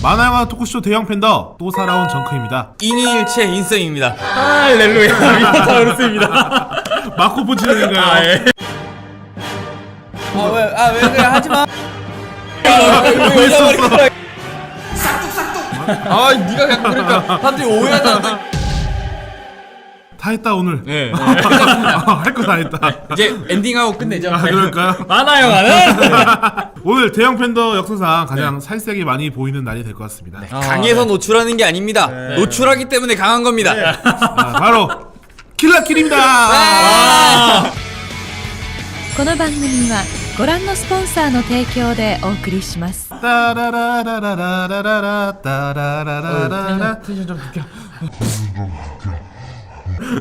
만화영화 토크쇼 대형 팬더 또 살아온 정크입니다. 인이일체 인성입니다. 할렐루야. 미호타 어렵습니다. 마코포 진행인가요? 예. 왜 그래 하지마. 네가 자꾸 그러니까 사람들이 오해하잖아. 다 했다 오늘. 네. 할 거 다 했다. 이제 엔딩하고 끝내죠. 그럴까요? 만화 영화는 오늘 대형 팬더 역사상 가장 살색이 많이 보이는 날이 될 것 같습니다. 강해서 노출하는 게 아닙니다. 노출하기 때문에 강한 겁니다. 바로 킬라킬입니다. この番組はご覧のスポンサーの提供でお送りします。 따라라라라라라라 따라라라라라. 텐션 좀 높여.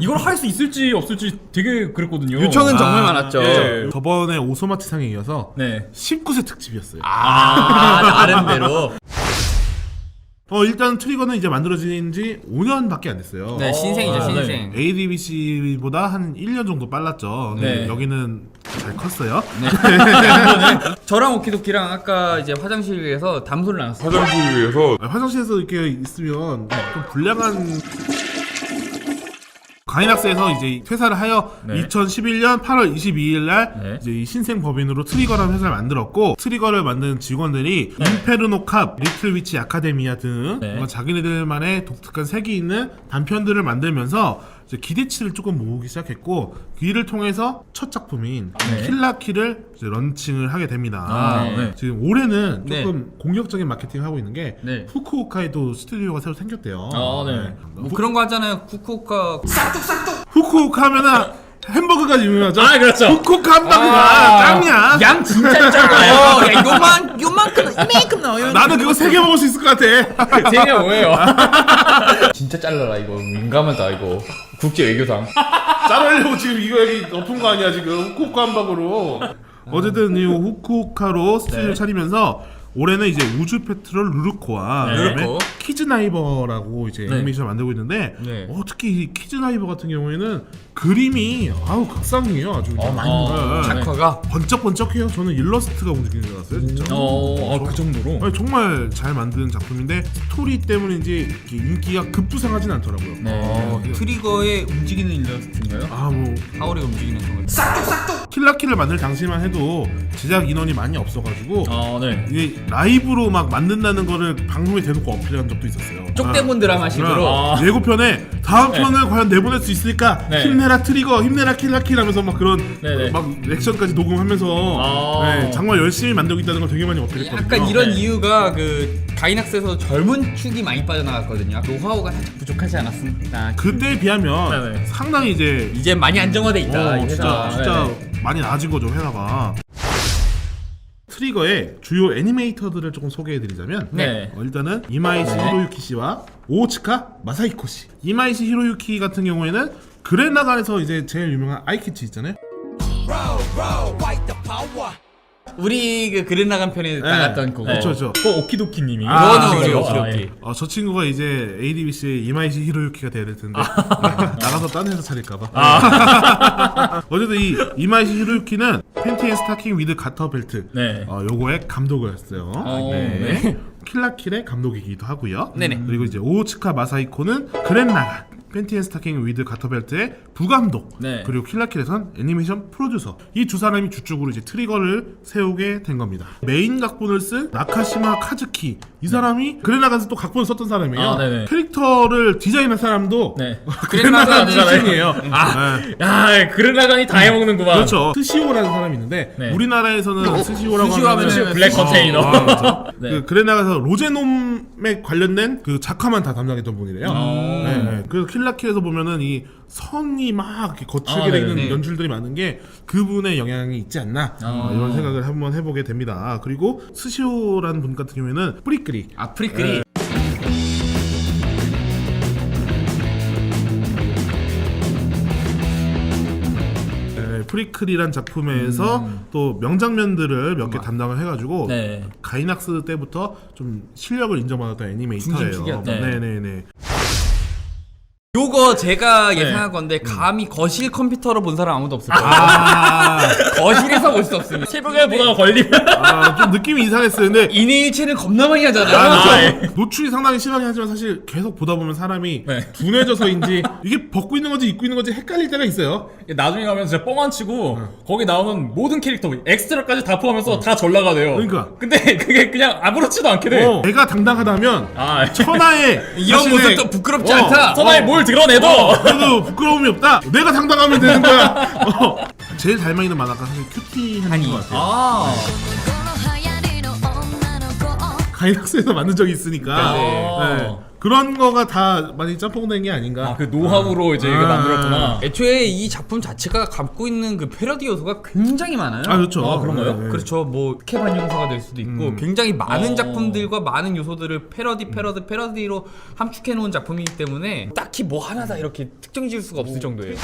이걸 할 수 있을지 없을지 되게 그랬거든요. 요청은 정말 많았죠. 예. 저번에 오소마치상에 이어서 네. 19세 특집이었어요. 나름대로. 일단 트리거는 이제 만들어진 지 5년밖에 안 됐어요. 네, 신생이죠, 네. 신생. ADBC보다 한 1년 정도 빨랐죠. 네. 여기는 잘 컸어요. 저랑 오키도키랑 아까 이제 화장실에서 담소를 나눴어요. 화장실에서 이렇게 있으면 좀 불량한 가이낙스에서 이제 퇴사를 하여 네. 2011년 8월 22일 날 네. 이제 이 신생 법인으로 트리거라는 회사를 만들었고, 트리거를 만든 직원들이 인페르노 캅, 리틀 위치 아카데미아 등 네. 뭔가 자기네들만의 독특한 색이 있는 단편들을 만들면서 이제 기대치를 조금 모으기 시작했고, 그 일을 통해서 첫 작품인 네. 킬라킬을 이제 런칭을 하게 됩니다. 네. 지금 올해는 네. 조금 공격적인 마케팅을 하고 있는 게 네. 후쿠오카에도 스튜디오가 새로 생겼대요. 네. 뭐 그런 거 하잖아요. 쿠쿠오카. 후쿠오카 하면은 햄버거가 유명하죠? 그렇죠. 후쿠오카 햄버거가 짱이야. 양 진짜 작아요. 야, 요만큼, 이만큼 나와요. 나는 그거 3개 먹을 수 있을 것 같아. 제가 뭐예요? 진짜 잘라라, 이거. 민감하다, 이거. 국제 외교상. 자르려고 지금 이거 여기 엎은 거 아니야 지금 후쿠오카 햄버거로. 어쨌든 이 후쿠오카로 스튜디오 네. 차리면서 올해는 이제 우주 페트롤 루르코와 네. 그다음에 루르코. 키즈나이버라고 이제 네. 애니메이션을 만들고 있는데, 네. 특히 이 키즈나이버 같은 경우에는 그림이 극상이에요. 아주 그냥. 네. 작화가. 번쩍번쩍해요. 저는 일러스트가 움직이는 줄 알았어요 진짜. 그 정도로. 아니, 정말 잘 만든 작품인데 스토리 때문인지 이렇게 인기가 급부상하진 않더라고요. 네. 트리거의 움직이는 일러스트인가요? 뭐 하울의 움직이는 거. 킬라킬을 만들 당시만 해도 제작 인원이 많이 없어가지고 네. 이게 라이브로 막 만든다는 거를 방송에 대놓고 어필한 적도 있었어요. 쪽대본 드라마식으로. 예고편에 다음 편을 과연 내보낼 수 있을까? 네. 힘내라 트리거, 힘내라 킬라킬 하면서 막 그런 네네. 막 액션까지 녹음하면서 네, 정말 열심히 만들고 있다는 걸 되게 많이 어필했거든요. 약간 이런 네. 이유가 그 가이낙스에서 젊은 축이 많이 빠져나갔거든요. 노하우가 살짝 부족하지 않았습니다. 그때에 비하면 네네. 상당히 이제 많이 안정화돼 있다. 이 회사. 진짜 네네. 많이 나아진 거죠 회사가. 트리거의 주요 애니메이터들을 조금 소개해드리자면 네. 일단은 이마이시 네. 히로유키 씨와 오츠카 마사히코 씨. 이마이시 히로유키 같은 경우에는 그랜라간에서 이제 제일 유명한 아이키치 있잖아요. 우리 그 그랜 나간 편에 나갔던 그거. 그렇죠. 오키도키님이. 그거는 우리 그거. 오키도키. 저 친구가 이제 ADBC의 이마이시 히로유키가 돼야 될 텐데 나가서 딴 회사 차릴까봐. 어쨌든 이 이마이시 히로유키는 팬티 앤 스타킹 위드 가터 벨트 네. 요거의 감독을 했어요. 네. 킬라킬의 감독이기도 하고요. 네네. 그리고 이제 오츠카 마사히코는 그랜라간 팬티 앤 스타킹 위드 가터벨트의 부감독, 네. 그리고 킬라킬에선 애니메이션 프로듀서, 이 두 사람이 주축으로 이제 트리거를 세우게 된 겁니다. 메인 각본을 쓴 나카시마 카즈키, 이 사람이 그랜라간에서 또 각본을 썼던 사람이에요. 네네. 캐릭터를 디자인한 사람도 네. 그랜라간 그랜라간 출신이에요. 네. 네. 야, 그랜라간이 다 해먹는구만. 그렇죠. 스시오라는 사람이 있는데 네. 우리나라에서는 스시오라고 스시오 하면 하면은 블랙 컨테이너. 그렇죠. 네. 그 그랜라간에서 로제놈에 관련된 그 작화만 다 담당했던 분이래요. 네, 네. 그래서 킬라킬에서 보면은 이 선이 막 이렇게 거칠게 돼 있는 네네. 연출들이 많은 게 그분의 영향이 있지 않나 이런 생각을 한번 해보게 됩니다. 그리고 스시오라는 분 같은 경우에는 뿌리끄리. 아프리크리. 프리클이란 작품에서 또 명장면들을 몇 개 담당을 해가지고 네. 가이낙스 때부터 좀 실력을 인정받았던 애니메이터예요. 중심축이었다. 네네네. 요거 제가 예상한 건데 감히 거실 컴퓨터로 본 사람 아무도 없을 거예요. 거실에서 볼 수 없습니다. 새벽에 보다가 걸리면 좀 느낌이 이상했어요. 근데 인해일체는 겁나 많이 하잖아요. 노출이 상당히 심하긴 하지만 사실 계속 보다 보면 사람이 네. 둔해져서인지 이게 벗고 있는 건지 입고 있는 건지 헷갈릴 때가 있어요. 나중에 가면 진짜 뻥 안 치고 거기 나오는 모든 캐릭터 엑스트라까지 다 포함해서 다 전라가 돼요. 그러니까. 근데 그게 그냥 아무렇지도 않게 돼. 내가 당당하다면 아, 천하의 이런 자신의- 모습도 부끄럽지 않다. 선아에 뭘 드러내도 그래도 부끄러움이 없다. 내가 당당하면 되는 거야. 제일 잘 많이 있는 만화가 사실 큐티한인 것 같아요. 아, 가이낙스에서 만든 적이 있으니까 네. 네. 그런 거가 다 많이 짬뽕된 게 아닌가. 아, 그 노하우로 이제 이거 만들었구나. 애초에 이 작품 자체가 갖고 있는 그 패러디 요소가 굉장히 많아요. 그렇죠. 아, 그런가요? 네. 그렇죠. 뭐 캐반 형사가 될 수도 있고 굉장히 많은 작품들과 많은 요소들을 패러디로 함축해 놓은 작품이기 때문에 딱히 뭐 하나다 이렇게 특정 지을 수가 없을 정도예요.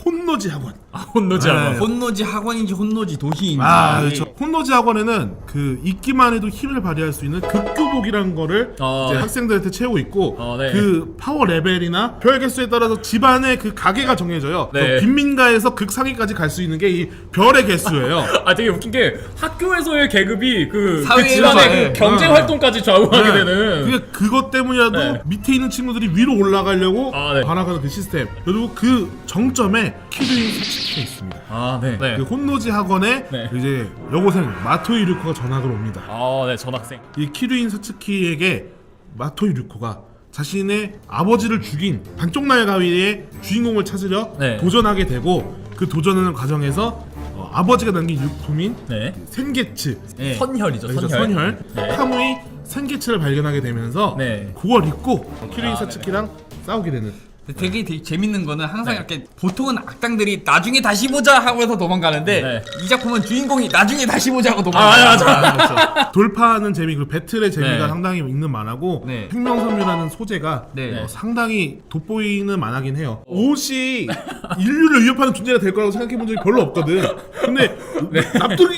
혼노지 학원. 혼노지 네. 않아. 혼노지 학원인지 혼노지 도시인지. 그렇죠. 혼노지 학원에는 그 있기만 해도 힘을 발휘할 수 있는 극교복이라는 거를 이제 네. 학생들한테 채우고 있고 네. 그 파워 레벨이나 별 개수에 따라서 집안의 그 가계가 정해져요. 네. 그래서 빈민가에서 극상위까지 갈 수 있는 게 이 별의 개수예요. 아, 되게 웃긴 게 학교에서의 계급이 그 사회에서, 집안의 네. 그 경제 활동까지 좌우하게 되는. 그게 그것 때문이라도 네. 밑에 있는 친구들이 위로 올라가려고 네. 반항하는 그 시스템. 그리고 그 정점에 키르인 사치키가 있습니다. 아, 네. 네. 그 혼노지 학원에 네. 이제 여고생 마토이 류코가 전학을 옵니다. 아, 네, 전학생. 이 키르인 사츠키에게 마토이 류코가 자신의 아버지를 죽인 반쪽날 가위의 주인공을 찾으려 네. 도전하게 되고 그 도전하는 과정에서 아버지가 남긴 유품인 네. 센게츠 네. 선혈이죠, 그래서 선혈. 선혈 네. 카무이 센게츠를 발견하게 되면서 네. 그걸 입고 키르인 사츠키랑 싸우게 되는. 되게 재밌는 거는 항상 이렇게 보통은 악당들이 나중에 다시 보자 하고서 도망가는데 네. 이 작품은 주인공이 나중에 다시 보자 하고 도망가요. 그렇죠. 돌파하는 재미 그리고 배틀의 재미가 네. 상당히 있는 만화고 네. 생명섬유라는 소재가 네. 상당히 돋보이는 만화긴 해요. 옷이 인류를 위협하는 존재가 될 거라고 생각해 본 적이 별로 없거든. 근데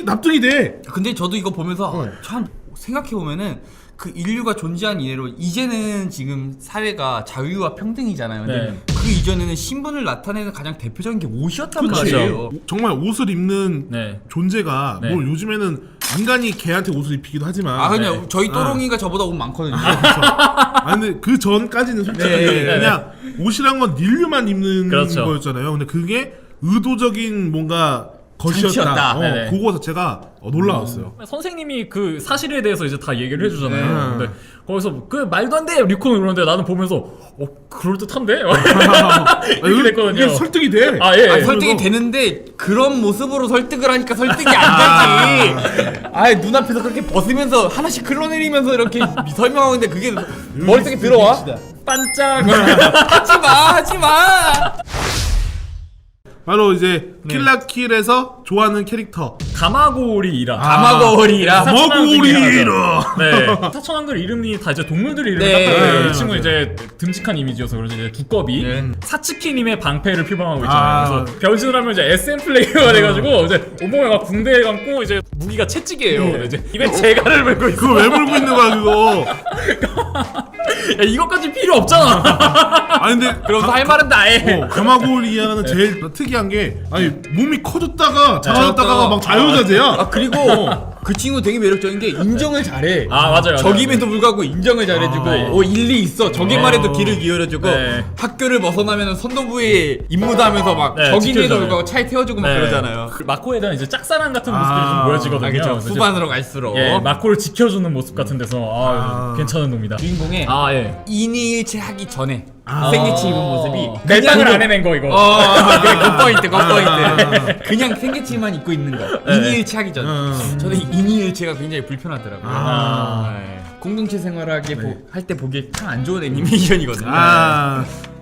납득이 돼. 근데 저도 이거 보면서 참 생각해 보면은 그 인류가 존재한 이래로 이제는 지금 사회가 자유와 평등이잖아요. 근데 네. 그 이전에는 신분을 나타내는 가장 대표적인 게 옷이었단 그치. 말이에요. 정말 옷을 입는 네. 존재가 네. 뭐 요즘에는 인간이 개한테 옷을 입히기도 하지만 아 그냥 네. 저희 또롱이가 저보다 옷 많거든요. 근데 그 전까지는 솔직히 네. 그냥 옷이란 건 인류만 입는 그렇죠. 거였잖아요. 근데 그게 의도적인 뭔가 것이었다. 장치였다. 네네. 그거 자체가 놀라웠어요. 선생님이 그 사실에 대해서 이제 다 얘기를 해주잖아요. 네. 근데 거기서 그 말도 안 돼! 리코는 그러는데 나는 보면서 그럴듯한데? 이렇게 됐거든요. 이게 설득이 돼. 아, 예. 설득이 되는데 그런 모습으로 설득을 하니까 설득이 안 되지. 아 눈앞에서 그렇게 벗으면서 하나씩 흘러내리면서 이렇게 설명하는데 그게 머릿속에 들어와? 반짝! 하지마. 바로 이제 네. 킬라킬에서 좋아하는 캐릭터 가마고리라. 가마고리라. 가마고리라. 네. 사천 한글 이름이 다 이제 동물들 이름을 네. 땄거든요. 네, 이 친구 맞아요. 이제 듬직한 이미지여서 그런지 이제 두꺼비. 네. 사츠키님의 방패를 표방하고 있잖아요. 아. 그래서 변신을 하면 이제 SM 플레이어가 돼가지고 이제 온몸에 막 붕대에 감고 이제 무기가 채찍이에요. 근데 이제 입에 재갈을 물고 있어. 그거 왜 물고 있는 거야 그거? 야, 이것까지 필요 없잖아. 아니 근데 그러면서 할 말은 다 해. 가마고리아는 제일 특이한 게 아니 몸이 커졌다가 작아졌다가 막 아 자유자재야. 그리고 그 친구 되게 매력적인 게 인정을 잘해. 아, 맞아요. 적임에도 불구하고 인정을 잘해주고 네. 일리 있어. 적임만 해도 길을 기울여주고 네. 학교를 벗어나면 선도부에 임무도 하면서 막 네, 적임에도 지켜줘요. 불구하고 차에 태워주고 막 네. 그러잖아요. 그 마코에 대한 이제 짝사랑 같은 모습들이 좀 보여지거든요. 아, 그렇죠. 그래서 이제 후반으로 갈수록 예, 마코를 지켜주는 모습 같은 데서 괜찮은 놈이다. 주인공의 아, 예. 인이일체 하기 전에 생개치 입은 모습이 멜빵을 안 해낸 거 이거. 그래 그 포인트 그냥 생개치만 입고 있는 거 인이일체 하기 전 저는 인이일체가 굉장히 불편하더라고요. 네. 공동체 생활하게 할 때 보기에 참 안 좋은 애니메이션이거든요.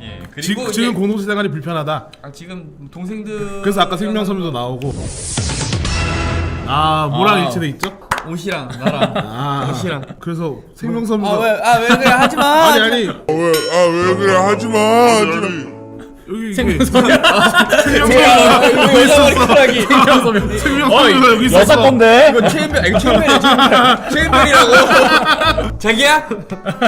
예, 그리고 지금 공동체 생활이 불편하다. 지금 동생들 그래서 아까 생명섬유도 나오고. 뭐랑 일치돼 있죠? 옷이랑 나랑 옷이랑 그래서 생명섬유가 왜 그래 하지마 아니 왜 그래 하지마. 여기 생명섬유. 여자 머리카락이 생명섬유. 생명섬유가 여기 있었어. 여자 건데. 이거 최은별이라고. 자기야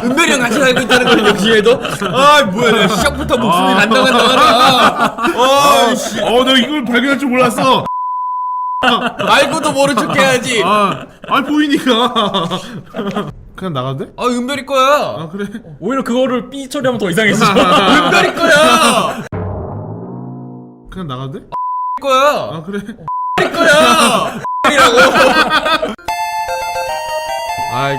은별이랑 같이 살고 있다는 걸 역시해도 아 뭐야 시작부터 목소리 난다간다 아씨 내가 이걸 발견할 줄 몰랐어. 알고도 모른 척 해야지. 보이니까. 그냥 나가도 돼? 은별이 거야. 그래. 오히려 그거를 삐 처리하면 더 이상해지죠. 은별이 거야. 그냥 나가도 돼? 거야. 그래. 거야. 이라고. 이거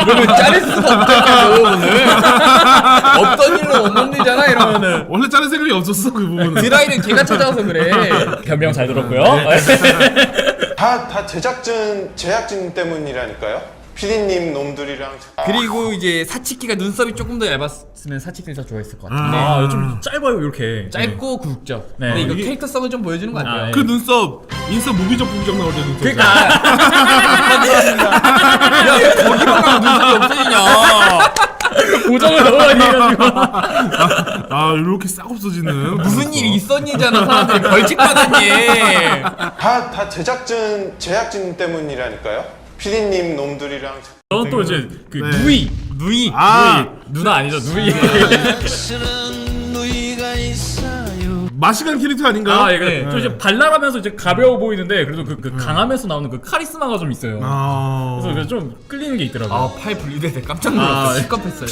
이러면 자를 수가 없잖아요 오늘. 없던 일로 없는 일이잖아 이러면은. 원래 자를 생각이 없었어 그 부분은. 드라이는 걔가 찾아와서 그래. 변명 잘 들었고요. 다 제작진 때문이라니까요. 피디님 놈들이랑. 그리고 이제 사치키가 눈썹이 조금 더 얇았으면 사치키를 더 좋아했을 것 같은데. 좀 짧아요 이렇게. 짧고 굵죠. 네. 근데 이거 이게- 캐릭터성을 좀 보여주는 것 같아요. 그 눈썹 인싸 무비적 부비적 나올 때 눈썹. 그러니까. 야, 거기만 가면 눈썹이 없어지냐. 고정을 너무 많이 해가지고. 이렇게 싹 없어지는. 무슨 일이 있었니잖아. 사람들이 벌칙 받았니. 다 제작진 때문이라니까요. 피디님 놈들이랑. 저는 또 이제 그 네. 누이. 누이. 누나 아니죠 누이. 마시간 캐릭터 아닌가요? 예, 그래. 좀 이제 발랄하면서 이제 가벼워 보이는데 그래도 그 강함에서 나오는 그 카리스마가 좀 있어요. 그래서 좀 끌리는 게 있더라고요. 팔 분리될 때 깜짝 놀랐어. 네. 시겁했어요.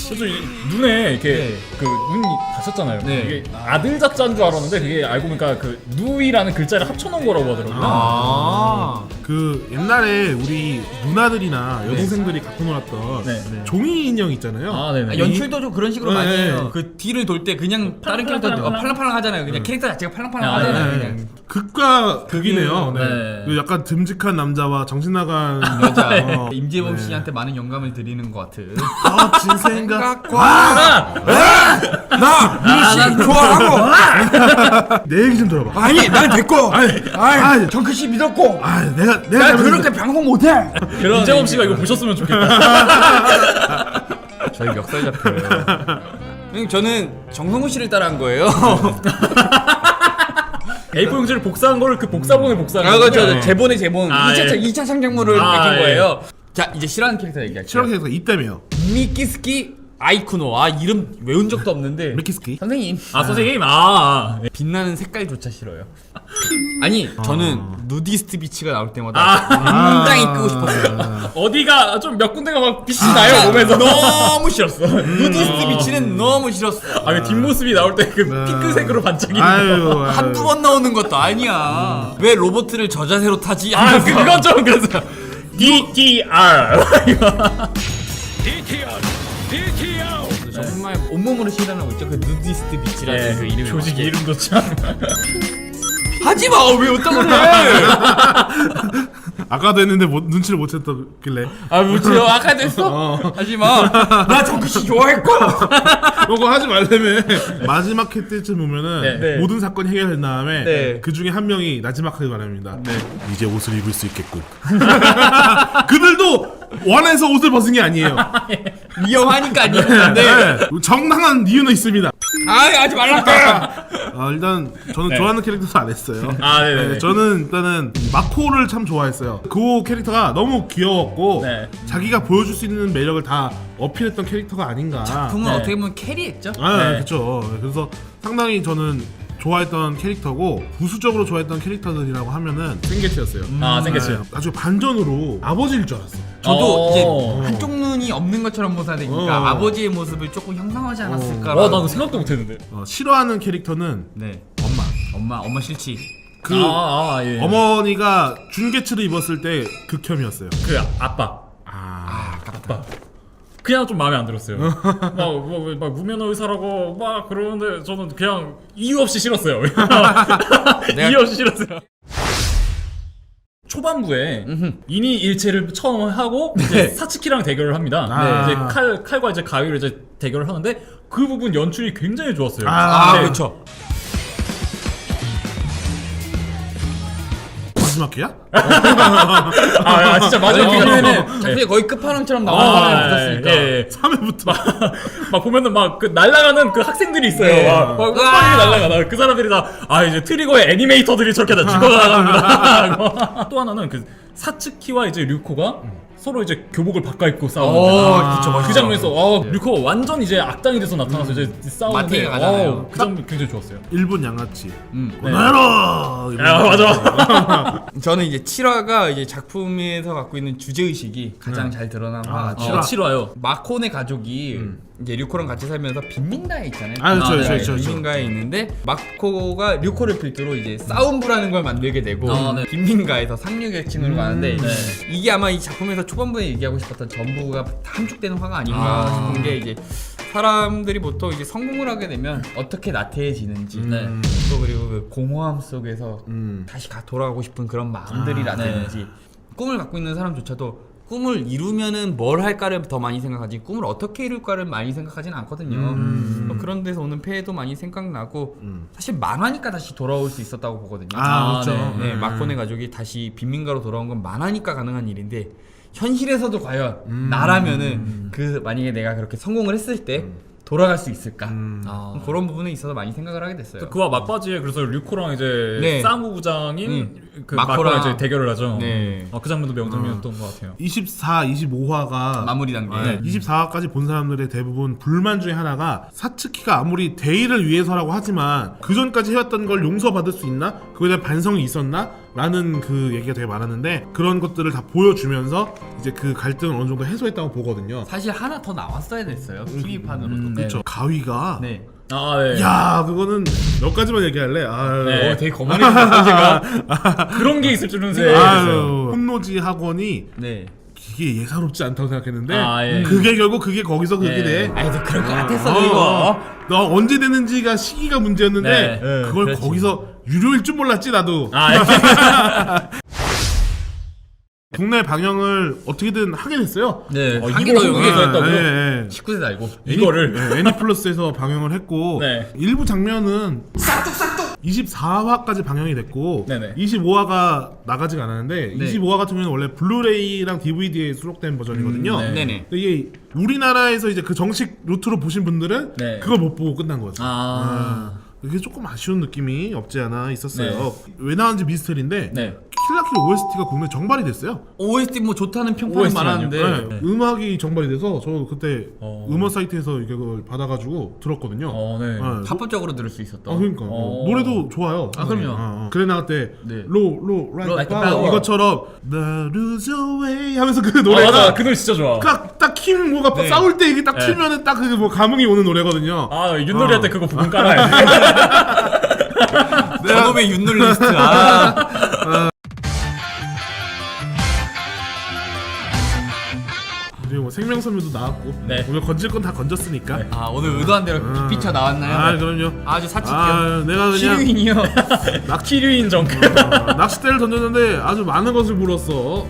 그래서 이 눈에 이렇게 네. 그 눈이 다쳤잖아요. 네. 이게 아들 자자인 줄 알았는데 그게 알고 보니까 그 누이라는 글자를 합쳐놓은 거라고 하더라고요. 그 옛날에 우리 누나들이나 여동생들이 갖고 놀았던 네, 네. 종이 인형 있잖아요. 네네. 연출도 좀 그런 식으로 네. 많이 해요. 그 뒤를 돌 때 그냥 다른 캐릭터 팔랑팔랑 하잖아요. 그냥 캐릭터 자체가 팔랑팔랑 하잖아요. 네. 그냥. 극과 극이네요. 네. 네. 그 약간 듬직한 남자와 정신 나간 여자. 어. 임재범 씨한테 많은 영감을 드리는 것 같은. 진 생각. 나 좋아하고. 내 얘기 좀 들어봐. 아니 난 됐고. 아니, 정크 씨 믿었고. 내가 난 그렇게 방송 못해. 그런 임재범 씨가 이거 보셨으면 좋겠다. 저희 멱살 잡혀요. 형님 저는 정성우 씨를 따라한 거예요. A4 용지를 복사한 거를 그 복사본을 복사한 그렇죠. 거죠. 제본 2차 창작물을 맡긴 예. 거예요. 자 이제 싫어하는 캐릭터 얘기할게요. 실험 캐릭터 이때며 미키스키 아이쿠노. 이름 외운 적도 없는데. 미키스키. 선생님 선생님 빛나는 색깔조차 싫어요. 아니 저는 누디스트 비치가 나올 때마다 굉장히 끄고 싶었어요. 어디가 좀 몇 군데가 막 빛이 나요 몸에서. 너무 싫었어. 누디스트 비치는 너무 싫었어. 그 뒷모습이 나올 때 그 핑크색으로 반짝이는 거. 한두 번 나오는 것도 아니야. 왜 로봇을 저 자세로 타지? 그건 좀 그래서 DTR. 정말 온몸으로 실현하고 있죠. 그 누디스트 비치라는 그 이름이. 조직 이름도 참. 하지마. 왜 어떤 걸 해? 아까도 했는데 눈치를 못 챘길래 무치요. 아까 됐어? 하지마. 나 정크씨 좋아했고. 그거 하지 말라며. 마지막 회 때쯤 보면은 네. 모든 사건이 해결된 다음에 네. 그 중에 한 명이 나지막하게 말합니다. 이제 옷을 입을 수 있겠군. 그들도 원해서 옷을 벗은 게 아니에요. 위험하니까 아니었는데. 정당한 이유는 있습니다. 하지 말라까. 일단 저는 네. 좋아하는 캐릭터도 안 했어요. 네네. 저는 일단은 마코를 참 좋아했어요. 그 캐릭터가 너무 귀여웠고 네. 자기가 보여줄 수 있는 매력을 다 어필했던 캐릭터가 아닌가. 작품은 네. 어떻게 보면 캐리했죠. 네. 그렇죠. 그래서 상당히 저는 좋아했던 캐릭터고 부수적으로 좋아했던 캐릭터들이라고 하면은 생게치였어요. 생겼어요. 아주 반전으로 아버지일 줄 알았어. 저도 이제 어. 한쪽 눈이 없는 것처럼 묘사되니까 아버지의 모습을 조금 형상하지 않았을까. 나 그거 생각도 못했는데. 싫어하는 캐릭터는 네. 엄마. 엄마 싫지. 그 예. 어머니가 준개츠를 입었을 때 극혐이었어요. 그 아빠. 아빠. 그냥 좀 마음에 안 들었어요. 막 무면 의사라고 막 그러는데 저는 그냥 이유 없이 싫었어요. 이유 없이 싫었어요. 초반부에 인이 일체를 처음 하고 이제 사츠키랑 대결을 합니다. 이제 칼과 이제 가위를 이제 대결을 하는데 그 부분 연출이 굉장히 좋았어요. 그렇죠. 마지막 기야? 아 진짜 맞아요. 왜냐면은 작품이 거의 끝판왕처럼 나오는 사람이 붙었으니까. 예. 3회부터 막 보면은 막 그 날아가는 그 학생들이 있어요. 네. 막 빨리 날아가. 그 사람들이 다 이제 트리거의 애니메이터들이 저렇게 다 죽어나갑니다. 또 하나는 그 사츠키와 이제 류코가 서로 이제 교복을 바꿔 입고 싸우는 그쵸, 그 장면에서 류코 완전 이제 악당이 돼서 나타나서 이제 싸우는데 마틴이 가잖아요. 그 장면 굉장히 좋았어요. 일본 양아치 네. 나라 맞아. 저는 이제 7화가 이제 작품에서 갖고 있는 주제 의식이 가장 잘 드러난 화가 7화요. 마코네 가족이 이제 류코랑 같이 살면서 빈민가에 있잖아요. 그렇죠. 빈민가에 있는데 마코가 류코를 필두로 이제 싸움부라는 걸 만들게 되고 네. 빈민가에서 상류계층으로 가는데 이게 아마 이 작품에서 초반부에 얘기하고 싶었던 전부가 다 함축되는 화가 아닌가 싶은 게 이제 사람들이 보통 이제 성공을 하게 되면 어떻게 나태해지는지 또 그리고 그 공허함 속에서 다시 돌아가고 싶은 그런 마음들이라든지 꿈을 갖고 있는 사람조차도 꿈을 이루면은 뭘 할까를 더 많이 생각하지 꿈을 어떻게 이룰까를 많이 생각하진 않거든요. 뭐 그런 데서 오는 폐해도 많이 생각나고 사실 만화니까 다시 돌아올 수 있었다고 보거든요. 그렇죠. 네, 마코네 가족이 다시 빈민가로 돌아온 건 만화니까 가능한 일인데 현실에서도 과연 나라면은 그 만약에 내가 그렇게 성공을 했을 때 돌아갈 수 있을까? 그런 부분에 있어서 많이 생각을 하게 됐어요. 그와 막바지에 그래서 류코랑 이제 네. 사무부장인 그 마코랑 마코랑 이제 대결을 하죠. 네. 그 장면도 명장면이었던 것 같아요. 24, 25화가 마무리 단계. 24화까지 본 사람들의 대부분 불만 중에 하나가 사츠키가 아무리 대의를 위해서라고 하지만 그 전까지 해왔던 걸 용서받을 수 있나? 그거에 대한 반성이 있었나? 라는 그 얘기가 되게 많았는데 그런 것들을 다 보여주면서 이제 그 갈등을 어느 정도 해소했다고 보거든요. 사실 하나 더 나왔어야 됐어요. TV판으로도. 그렇죠. 가위가 네. 네. 야 그거는 몇 가지만 얘기할래? 네. 되게 거만해졌어요, 제가. 그런 게 있을 줄은 아유, 생각했어요. 혼노지 학원이 네. 이게 예사롭지 않다고 생각했는데 예. 그게 결국 그게 거기서 그렇게 돼. 아니, 너 그럴 것 같았어, 이거. 너 언제 되는지가 시기가 문제였는데 네. 그걸 그렇지. 거기서 유료일 줄 몰랐지 나도. 국내 방영을 어떻게든 하게 됐어요. 네. 이걸 한국에서 했다고요? 네. 19세도 알고. 이거를 애니플러스에서 방영을 했고 네. 일부 장면은 24화까지 방영이 됐고 네네. 25화가 나가지가 않았는데 네. 25화 같은 경우는 원래 블루레이랑 DVD에 수록된 버전이거든요. 네. 네네. 근데 이게 우리나라에서 이제 그 정식 루트로 보신 분들은 네. 그걸 못 보고 끝난 거였어요. 이게 조금 아쉬운 느낌이 없지 않아 있었어요. 왜 나왔는지 미스터리인데 네. 킬라킬 OST가 국내 정발이 됐어요. OST 뭐 좋다는 평판이 OST 라뇨? 많았는데. 네. 음악이 정발이 돼서 저 그때 어. 음원 사이트에서 이걸 받아가지고 들었거든요. 네. 합법적으로 들을 수 있었던. 그러니까 노래도 좋아요. 그럼요. 그래 나갈 네. 때로 Like like a a bell. 이것처럼 The Lose Away 하면서 그 맞아. 노래가 그 노래 진짜 좋아. 딱 킴 네. 싸울 때 이게 딱 네. 틀면은 딱 그 뭐 감흥이 오는 노래거든요. 윷놀이 할 때 그거 부분 깔아야 돼. 저놈의 윷놀리스트. 그리고 뭐 생명섬유도 나왔고 네. 오늘 건질 건 다 건졌으니까. 오늘 의도한 대로 삐쳐 나왔나요? 그럼요. 아주 사치기요. 내가 그냥 키류인이요. 키류인 정크. 낚싯대를 던졌는데 아주 많은 것을 물었어.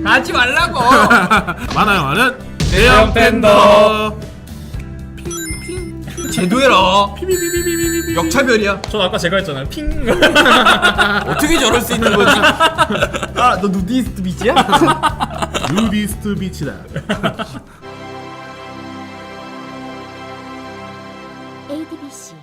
하지 말라고. 만화 영화는 대형 팬더. 제도해라. 역차별이야. 전 아까 제가 했잖아요. 핑. 어떻게 저럴 수 있는 거지? 너 누디스트 비치야? 누디스트 비치다. ADBC